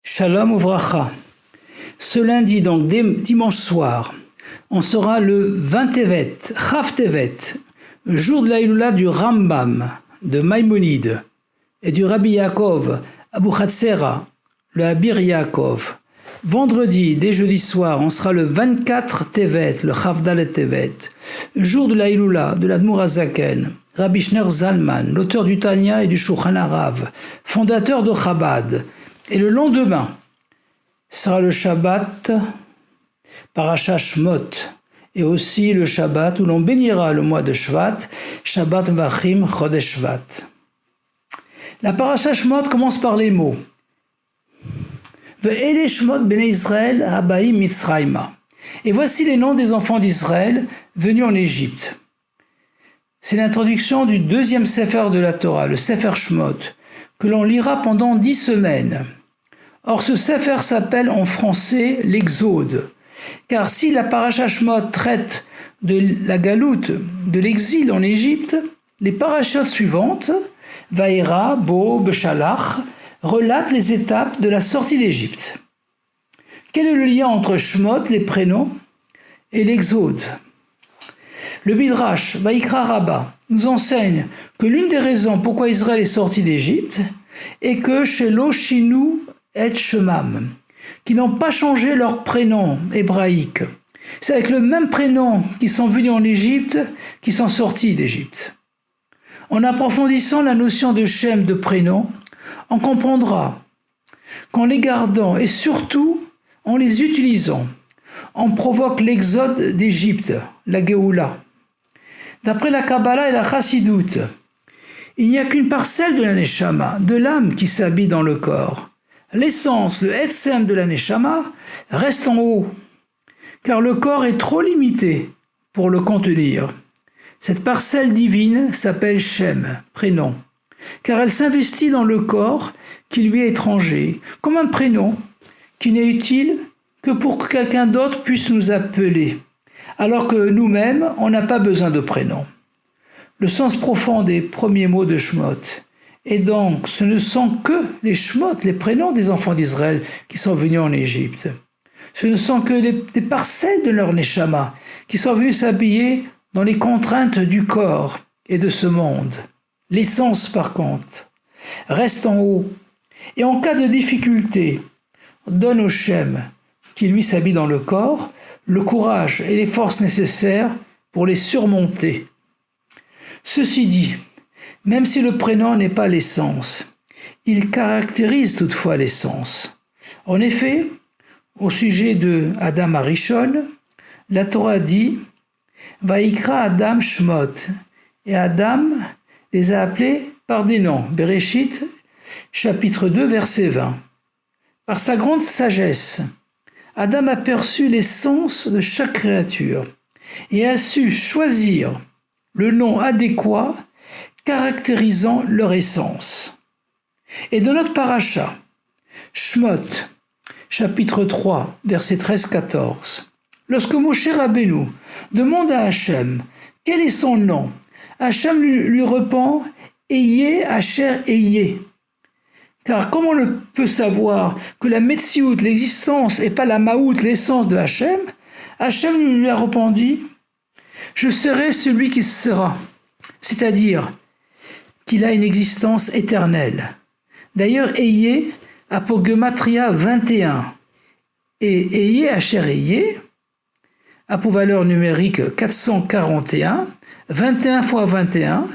Shalom Uvracha. Ce lundi, donc dimanche soir, on sera le 20 Tevet, Chav Tevet, jour de la Hilula du Rambam, de Maïmonide, et du Rabbi Yaakov, Abuchatzera, le Abir Yaakov. Vendredi, dès jeudi soir, on sera le 24 Tevet, le Chav Dalet Tevet, jour de la Hilula de l'Admour HaZaken, Rabbi Shner Zalman, l'auteur du Tanya et du Shulchan Arav, fondateur de Chabad. Et le lendemain sera le Shabbat Parashat Shmot, et aussi le Shabbat où l'on bénira le mois de Shvat, Shabbat Vachim Chodesh Shvat. La Parashat Shmot commence par les mots Ve'ele Shmot Bnei Israël Habaim Mitzrayma. Et voici les noms des enfants d'Israël venus en Égypte. C'est l'introduction du deuxième Sefer de la Torah, le Sefer Shmot, que l'on lira pendant 10 semaines. Or, ce Sefer s'appelle en français l'Exode, car si la Parashat Shmot traite de la galoute, de l'exil en Égypte, les parachutes suivantes, Vaïra, Bo, Beshalach, relatent les étapes de la sortie d'Égypte. Quel est le lien entre Shmot, les prénoms, et l'Exode ? Le Midrash, Vaïkra Rabbah, nous enseigne que l'une des raisons pourquoi Israël est sorti d'Égypte est que Shelo Shinu et Shemam, qui n'ont pas changé leur prénom hébraïque. C'est avec le même prénom qu'ils sont venus en Égypte qu'ils sont sortis d'Égypte. En approfondissant la notion de Shem, de prénom, on comprendra qu'en les gardant et surtout en les utilisant, on provoque l'exode d'Égypte, la Géoula. D'après la Kabbalah et la Chassidoute, il n'y a qu'une parcelle de la Neshama, de l'âme qui s'habille dans le corps. L'essence, le Etzem de la Neshama, reste en haut, car le corps est trop limité pour le contenir. Cette parcelle divine s'appelle Shem, prénom, car elle s'investit dans le corps qui lui est étranger, comme un prénom qui n'est utile que pour que quelqu'un d'autre puisse nous appeler, alors que nous-mêmes, on n'a pas besoin de prénom. Le sens profond des premiers mots de Shmot, et donc ce ne sont que les Shmot, les prénoms des enfants d'Israël qui sont venus en Égypte. Ce ne sont que des parcelles de leur Neshama qui sont venus s'habiller dans les contraintes du corps et de ce monde. L'essence, par contre, reste en haut. Et en cas de difficulté, donne au Shem, qui lui s'habille dans le corps, le courage et les forces nécessaires pour les surmonter. Ceci dit, même si le prénom n'est pas l'essence, il caractérise toutefois l'essence. En effet, au sujet de Adam Arishon, la Torah dit « Vaïkra Adam Shmot » et Adam les a appelés par des noms. Bereshit, chapitre 2, verset 20. Par sa grande sagesse, Adam a perçu l'essence de chaque créature et a su choisir le nom adéquat caractérisant leur essence. Et dans notre paracha, Shmot, chapitre 3, versets 13-14, lorsque Moshe Rabbeinu demande à Hachem quel est son nom, Hachem lui répond « Eyeh Asher Eyeh ». Car comment on peut savoir que la Metsiout, l'existence, et pas la Maout, l'essence de Hachem, Hachem lui a répondu « Je serai celui qui sera », c'est-à-dire qu'il a une existence éternelle. D'ailleurs, Eyeh a pour gematria 21, et Eyeh Asher Eyeh a pour valeur numérique 441, 21 fois 21,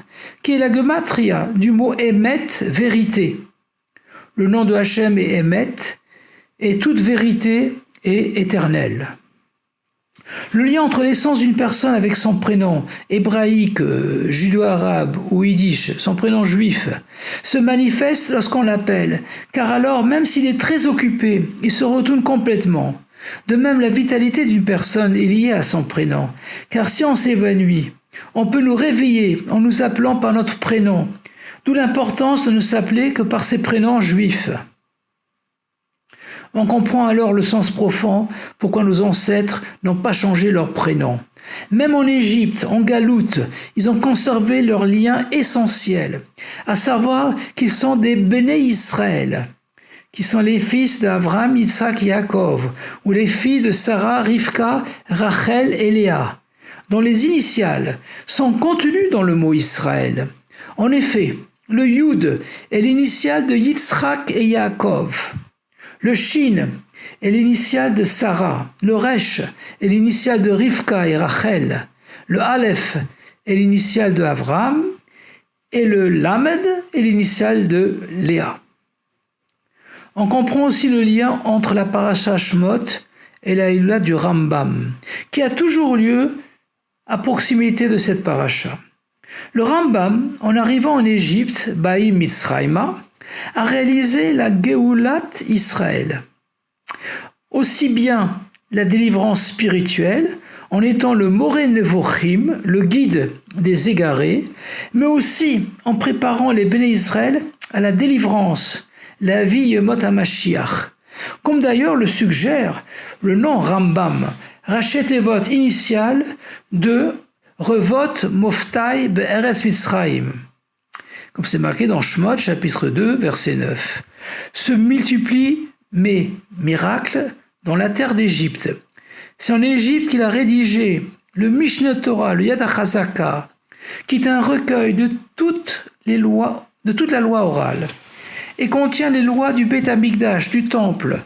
qui est la gematria du mot Emet, vérité. Le nom de Hachem est Emet, et toute vérité est éternelle. Le lien entre l'essence d'une personne avec son prénom hébraïque, judo-arabe ou yiddish, son prénom juif, se manifeste lorsqu'on l'appelle, car alors, même s'il est très occupé, il se retourne complètement. De même, la vitalité d'une personne est liée à son prénom, car si on s'évanouit, on peut nous réveiller en nous appelant par notre prénom, d'où l'importance de ne s'appeler que par ses prénoms juifs. On comprend alors le sens profond pourquoi nos ancêtres n'ont pas changé leur prénom. Même en Égypte, en Galoute, ils ont conservé leur lien essentiel, à savoir qu'ils sont des Béné Israël, qui sont les fils d'Abraham, Yitzhak et Yaakov, ou les filles de Sarah, Rivka, Rachel et Léa, dont les initiales sont contenues dans le mot Israël. En effet, le Yud est l'initiale de Yitzhak et Yaakov. Le Shin est l'initiale de Sarah. Le Resh est l'initiale de Rivka et Rachel. Le Aleph est l'initiale de Abraham. Et le Lamed est l'initiale de Léa. On comprend aussi le lien entre la parasha Shmot et la Hilula du Rambam, qui a toujours lieu à proximité de cette parasha. Le Rambam, en arrivant en Égypte, Baï Mitzrayma, a réalisé la Geulat Israël. Aussi bien la délivrance spirituelle, en étant le Moré Nevochim, le guide des égarés, mais aussi en préparant les Béné Israël à la délivrance, la vie Yemot HaMashiach. Comme d'ailleurs le suggère le nom Rambam, Rachetevot initial de Revot Moftai Be'eretz Mitzrayim, comme c'est marqué dans Shmot, chapitre 2, verset 9. Se multiplient mes miracles dans la terre d'Égypte. C'est en Égypte qu'il a rédigé le Mishneh Torah, le Yad HaChazaka, qui est un recueil de toute la loi orale, et contient les lois du Beth Amikdash, du temple,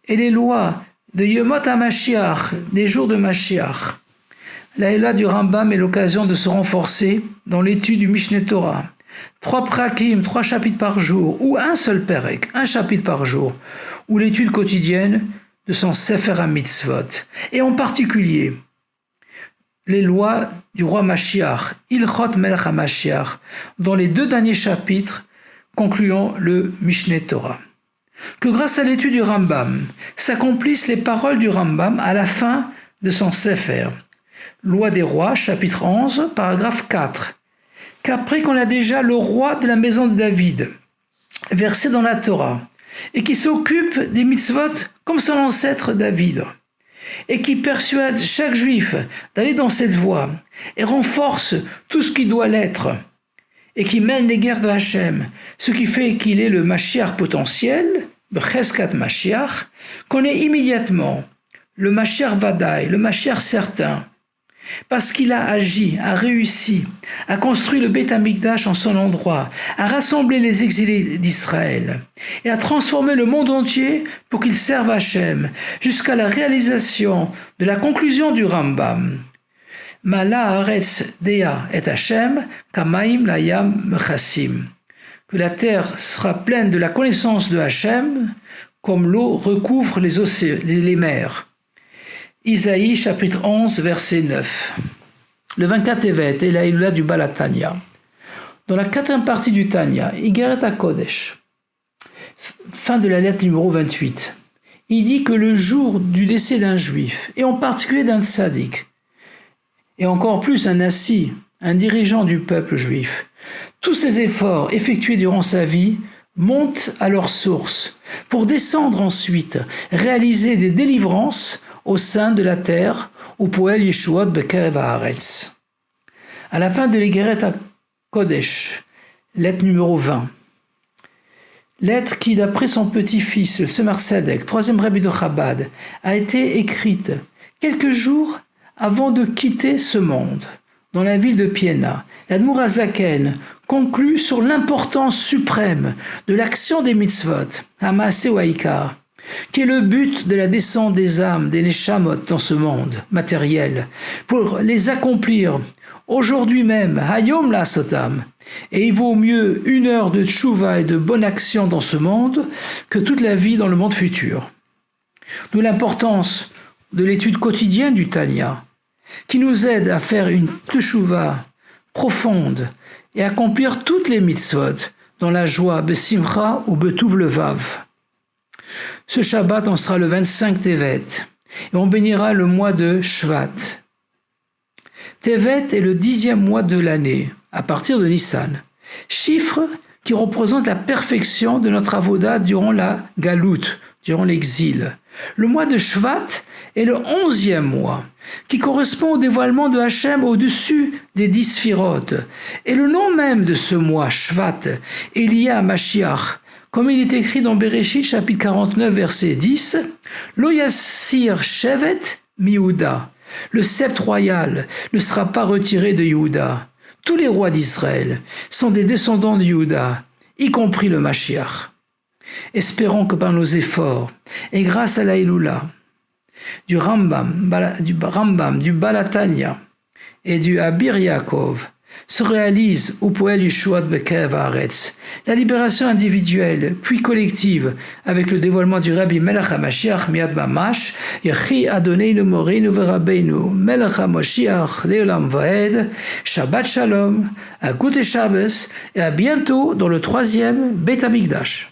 et les lois de Yemot HaMashiach, des jours de Mashiach. La Hilula du Rambam est l'occasion de se renforcer dans l'étude du Mishneh Torah. 3 prakim, 3 chapitres par jour, ou un seul perek, 1 chapitre par jour, ou l'étude quotidienne de son Sefer HaMitzvot, et en particulier les lois du roi Mashiach, Ilchot Melech HaMashiach, dans les 2 derniers chapitres concluant le Mishneh Torah. Que grâce à l'étude du Rambam s'accomplissent les paroles du Rambam à la fin de son Sefer, Loi des rois, chapitre 11, paragraphe 4, qu'après qu'on a déjà le roi de la maison de David, versé dans la Torah, et qui s'occupe des mitzvot comme son ancêtre David, et qui persuade chaque juif d'aller dans cette voie, et renforce tout ce qui doit l'être, et qui mène les guerres de Hachem, ce qui fait qu'il est le Mashiach potentiel, le Cheskat Mashiach, connaît immédiatement le Mashiach Vadaï, le Mashiach certain, parce qu'il a agi, a réussi, a construit le Beth Amikdash en son endroit, a rassemblé les exilés d'Israël et a transformé le monde entier pour qu'il serve Hachem, jusqu'à la réalisation de la conclusion du Rambam. Mala haaretz dea et Hachem, kamaim layam mechassim. Que la terre sera pleine de la connaissance de Hachem, comme l'eau recouvre les mers. Isaïe, chapitre 11, verset 9. Le 24 Tevet est la Hilula du Baal HaTanya. Dans la 4e partie du Tanya, Igeret HaKodesh, fin de la lettre numéro 28, il dit que le jour du décès d'un juif, et en particulier d'un tzaddik, et encore plus un nassi, un dirigeant du peuple juif, tous ces efforts effectués durant sa vie montent à leur source pour descendre ensuite, réaliser des délivrances au sein de la terre, au poël Yeshuot Bekerev Haaretz. À la fin de l'Igeret HaKodesh, lettre numéro 20, lettre qui, d'après son petit-fils, le Tzemar Tzedek, 3e rabbi de Chabad, a été écrite quelques jours avant de quitter ce monde, dans la ville de Piena. L'Admour HaZaken conclut sur l'importance suprême de l'action des mitzvot, Hamaaseh ou Haïkar, qui est le but de la descente des âmes, des neshamot dans ce monde matériel, pour les accomplir aujourd'hui même, hayom la sotam. Et il vaut mieux 1 heure de tchouva et de bonne action dans ce monde que toute la vie dans le monde futur. D'où l'importance de l'étude quotidienne du Tanya, qui nous aide à faire une tchouva profonde et accomplir toutes les mitzvot dans la joie, besimcha ou betuv levav. Ce Shabbat, on sera le 25 Tevet, et on bénira le mois de Shvat. Tevet est le 10e mois de l'année, à partir de Nissan, chiffre qui représente la perfection de notre avoda durant la galoute, durant l'exil. Le mois de Shvat est le 11e mois, qui correspond au dévoilement de Hachem au-dessus des 10 Sphirot. Et le nom même de ce mois, Shvat, est lié à Mashiach, Comme il est écrit dans Bereshit, chapitre 49, verset 10, Lo yassir shevet mi-Yehuda. Le sceptre royal ne sera pas retiré de Yehuda. Tous les rois d'Israël sont des descendants de Yehuda, y compris le Mashiach. Espérons que par nos efforts et grâce à la Eloula, du Rambam, du Balatania et du Abir Yaakov, se réalise au Poel Yeshuat Bekev Haaretz, la libération individuelle puis collective avec le dévoilement du Rabbi Melech HaMashiach Miad Mamash, Yechi Adoneinu Moreinu Verabeinu Melech HaMashiach Leolam Vaed, Shabbat Shalom, à Gute Shabbos et à bientôt dans le 3e Beit HaMikdash.